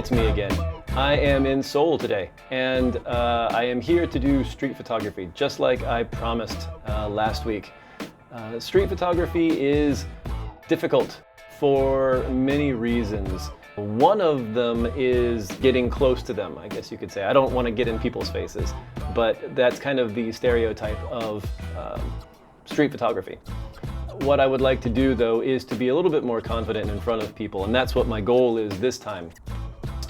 it's me again. I am in Seoul today, and I am here to do street photography, just like I promised last week. Street photography is difficult for many reasons. One of them is getting close to them, I guess you could say. I don't want to get in people's faces, but that's kind of the stereotype of street photography. What I would like to do, though, is to be a little bit more confident in front of people, and that's what my goal is this time.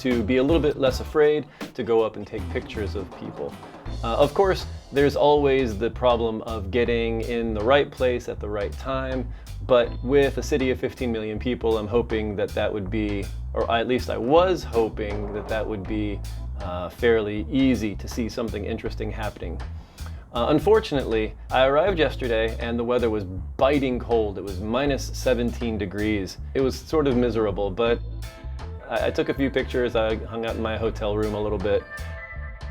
To be a little bit less afraid to go up and take pictures of people. Of course, there's always the problem of getting in the right place at the right time, but with a city of 15 million people, I'm hoping that that would be, or at least I was hoping that that would be fairly easy to see something interesting happening. Unfortunately, I arrived yesterday and the weather was biting cold. It was minus 17 degrees. It was sort of miserable, but I took a few pictures. I hung out in my hotel room a little bit.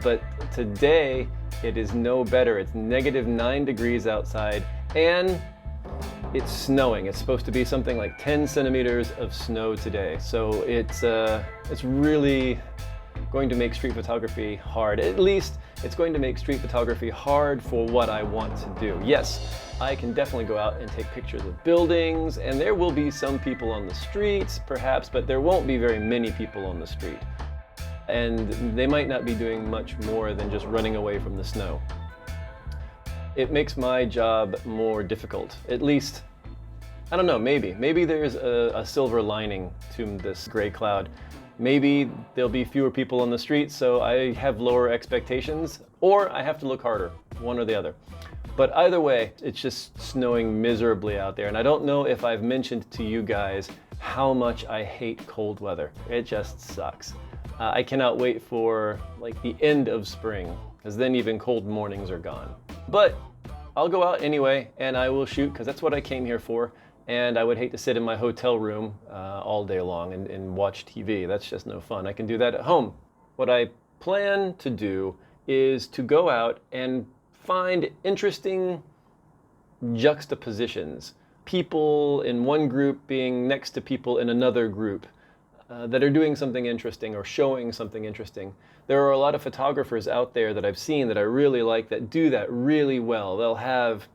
But today, it is no better. It's negative 9 degrees outside and it's snowing. It's supposed to be something like 10 centimeters of snow today. So it's really going to make street photography hard. At least it's going to make street photography hard for what I want to do. Yes, I can definitely go out and take pictures of buildings, and there will be some people on the streets, perhaps, but there won't be very many people on the street. And they might not be doing much more than just running away from the snow. It makes my job more difficult. At least, I don't know, maybe there's a silver lining to this gray cloud. Maybe there'll be fewer people on the street, so I have lower expectations, or I have to look harder, one or the other. But either way, it's just snowing miserably out there, and I don't know if I've mentioned to you guys how much I hate cold weather. It just sucks. I cannot wait for like the end of spring, because then even cold mornings are gone. But I'll go out anyway, and I will shoot, because that's what I came here for. And I would hate to sit in my hotel room all day long and watch TV. That's just no fun. I can do that at home. What I plan to do is to go out and find interesting juxtapositions. People in one group being next to people in another group that are doing something interesting or showing something interesting. There are a lot of photographers out there that I've seen that I really like that do that really well. They'll have,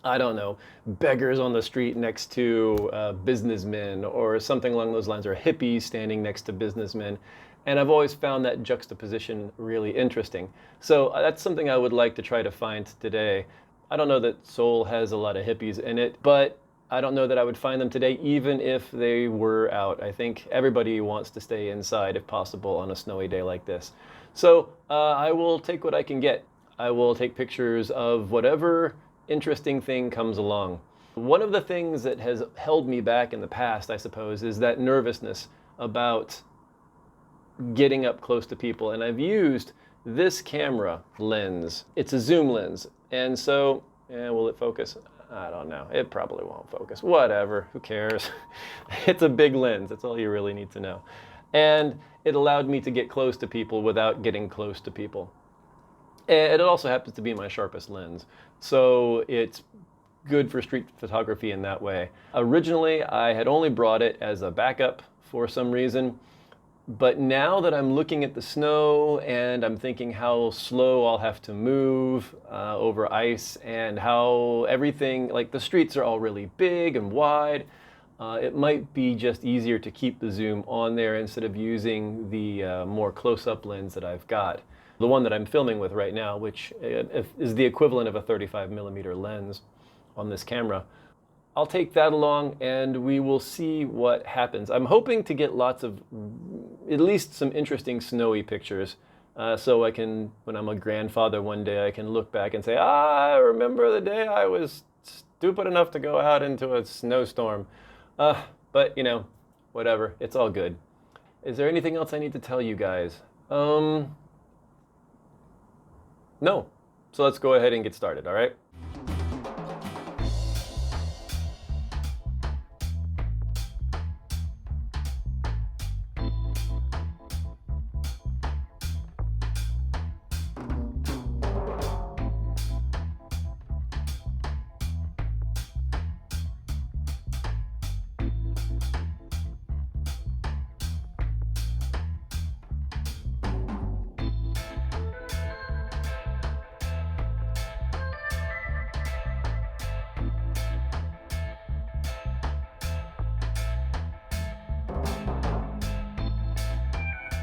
I don't know, beggars on the street next to businessmen or something along those lines, or hippies standing next to businessmen. And I've always found that juxtaposition really interesting. So that's something I would like to try to find today. I don't know that Seoul has a lot of hippies in it, but I don't know that I would find them today even if they were out. I think everybody wants to stay inside if possible on a snowy day like this. So I will take what I can get. I will take pictures of whatever interesting thing comes along. One of the things that has held me back in the past, I suppose, is that nervousness about getting up close to people. And I've used this camera lens. It's a zoom lens. And so, will it focus? I don't know. It probably won't focus. Whatever, who cares? It's a big lens. That's all you really need to know. And it allowed me to get close to people without getting close to people. And it also happens to be my sharpest lens. So it's good for street photography in that way. Originally, I had only brought it as a backup for some reason. But now that I'm looking at the snow and I'm thinking how slow I'll have to move over ice and how everything, like the streets are all really big and wide, it might be just easier to keep the zoom on there instead of using the more close-up lens that I've got. The one that I'm filming with right now, which is the equivalent of a 35mm lens on this camera. I'll take that along and we will see what happens. I'm hoping to get lots of, at least some interesting snowy pictures. So I can, when I'm a grandfather one day, I can look back and say, I remember the day I was stupid enough to go out into a snowstorm. But you know, whatever, it's all good. Is there anything else I need to tell you guys? No. So let's go ahead and get started, all right?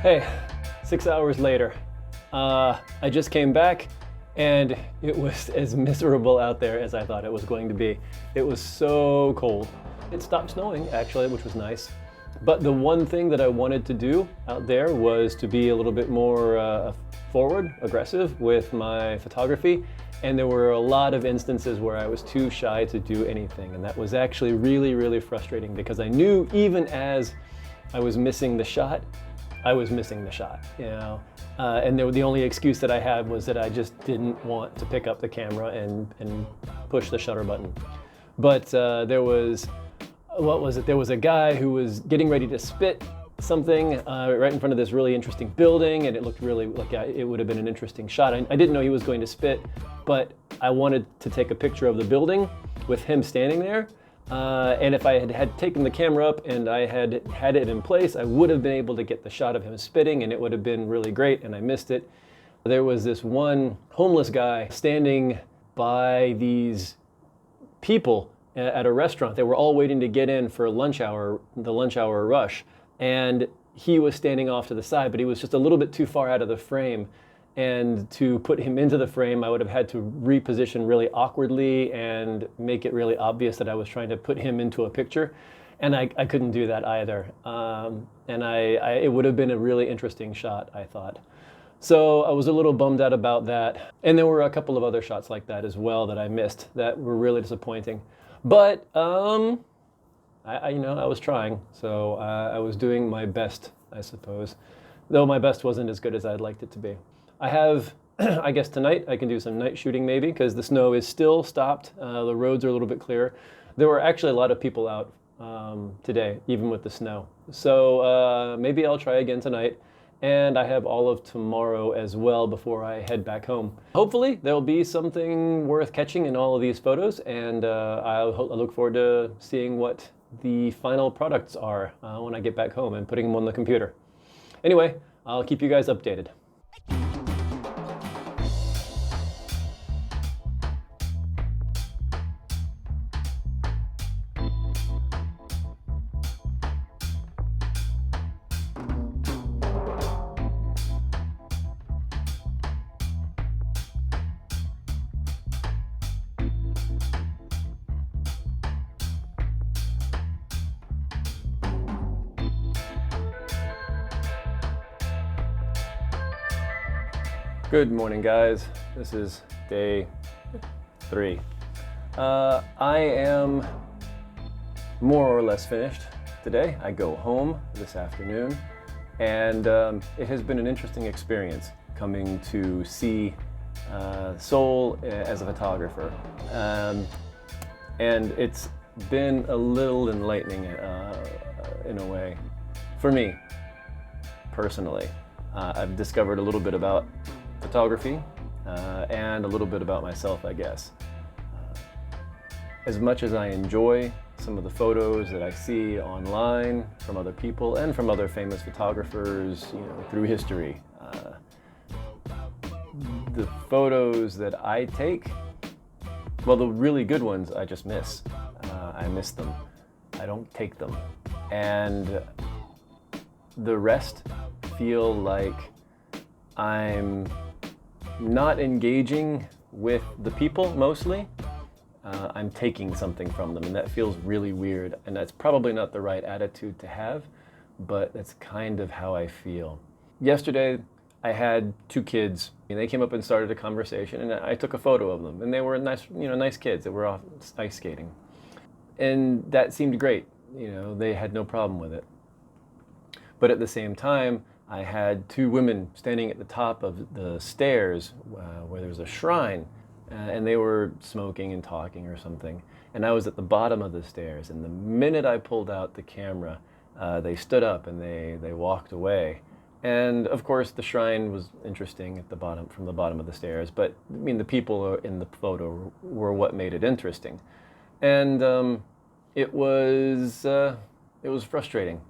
Hey, 6 hours later. I just came back and it was as miserable out there as I thought it was going to be. It was so cold. It stopped snowing actually, which was nice. But the one thing that I wanted to do out there was to be a little bit more forward, aggressive with my photography. And there were a lot of instances where I was too shy to do anything. And that was actually really, really frustrating because I knew even as I was missing the shot, I was missing the shot, you know? And the only excuse that I had was that I just didn't want to pick up the camera and push the shutter button. But there was, what was it? There was a guy who was getting ready to spit something right in front of this really interesting building, and it looked really like it would have been an interesting shot. I didn't know he was going to spit, but I wanted to take a picture of the building with him standing there. And if I had taken the camera up and I had had it in place, I would have been able to get the shot of him spitting and it would have been really great, and I missed it. There was this one homeless guy standing by these people at a restaurant. They were all waiting to get in for lunch hour, the lunch hour rush. And he was standing off to the side, but he was just a little bit too far out of the frame. And to put him into the frame, I would have had to reposition really awkwardly and make it really obvious that I was trying to put him into a picture. And I couldn't do that either. And it would have been a really interesting shot, I thought. So I was a little bummed out about that. And there were a couple of other shots like that as well that I missed that were really disappointing. But I was trying. So I was doing my best, I suppose. Though my best wasn't as good as I'd liked it to be. I have, I guess tonight I can do some night shooting maybe because the snow is still stopped. The roads are a little bit clearer. There were actually a lot of people out today, even with the snow. So maybe I'll try again tonight. And I have all of tomorrow as well before I head back home. Hopefully there'll be something worth catching in all of these photos, and I look forward to seeing what the final products are when I get back home and putting them on the computer. Anyway, I'll keep you guys updated. Good morning, guys. This is day 3. I am more or less finished today. I go home this afternoon, and it has been an interesting experience coming to see Seoul as a photographer. And it's been a little enlightening in a way, for me, personally. I've discovered a little bit about photography and a little bit about myself, I guess. As much as I enjoy some of the photos that I see online from other people and from other famous photographers, through history, the photos that I take, well, the really good ones I just miss. I miss them. I don't take them. And the rest feel like I'm not engaging with the people mostly. I'm taking something from them, and that feels really weird, and that's probably not the right attitude to have, but that's kind of how I feel. Yesterday, I had 2 kids, and they came up and started a conversation, and I took a photo of them, and they were nice kids that were off ice skating. And that seemed great, they had no problem with it. But at the same time, I had 2 women standing at the top of the stairs where there's a shrine, and they were smoking and talking or something. And I was at the bottom of the stairs, and the minute I pulled out the camera, they stood up and they walked away. And of course, the shrine was interesting at the bottom, from the bottom of the stairs, but the people in the photo were what made it interesting. And it was frustrating.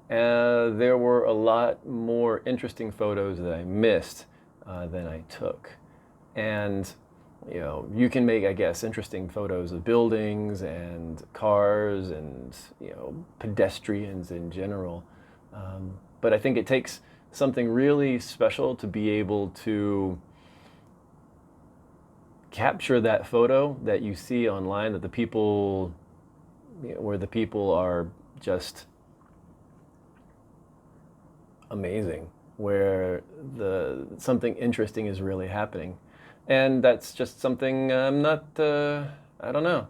There were a lot more interesting photos that I missed than I took. And, you can make, I guess, interesting photos of buildings and cars and, pedestrians in general. But I think it takes something really special to be able to capture that photo that you see online, that the people, where the people are just amazing, where something interesting is really happening. And that's just something I'm not, I don't know.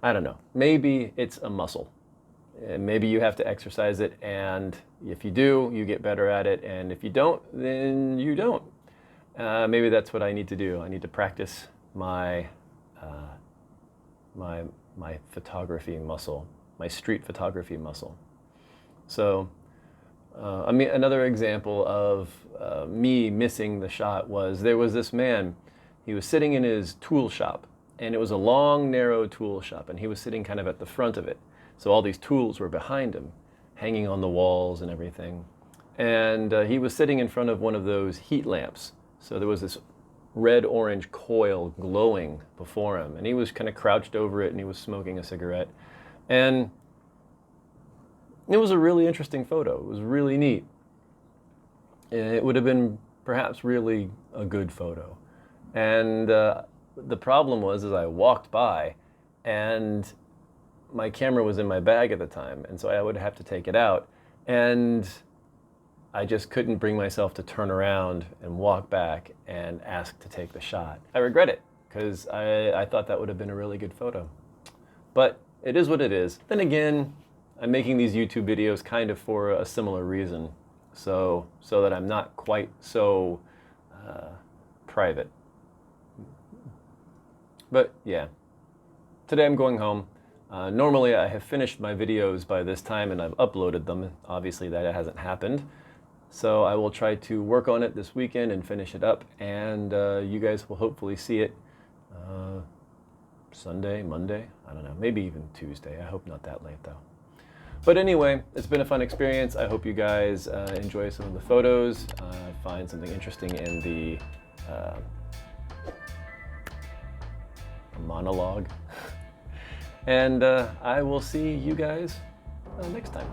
I don't know. Maybe it's a muscle. And maybe you have to exercise it, and if you do, you get better at it, and if you don't, then you don't. Maybe that's what I need to do. I need to practice my my photography muscle, my street photography muscle. So, I mean, another example of me missing the shot was, there was this man. He was sitting in his tool shop, and it was a long, narrow tool shop, and he was sitting kind of at the front of it. So all these tools were behind him, hanging on the walls and everything. And he was sitting in front of one of those heat lamps. So there was this red-orange coil glowing before him, and he was kind of crouched over it, and he was smoking a cigarette. And it was a really interesting photo. It was really neat. And it would have been perhaps really a good photo. And the problem was, as I walked by, and my camera was in my bag at the time, and so I would have to take it out, and I just couldn't bring myself to turn around and walk back and ask to take the shot. I regret it, because I thought that would have been a really good photo. But it is what it is. Then again, I'm making these YouTube videos kind of for a similar reason, so that I'm not quite so private. But yeah, today I'm going home. Normally I have finished my videos by this time and I've uploaded them. Obviously that hasn't happened. So I will try to work on it this weekend and finish it up, and you guys will hopefully see it Sunday, Monday, I don't know, maybe even Tuesday. I hope not that late though. But anyway, it's been a fun experience. I hope you guys enjoy some of the photos, find something interesting in the monologue. And I will see you guys next time.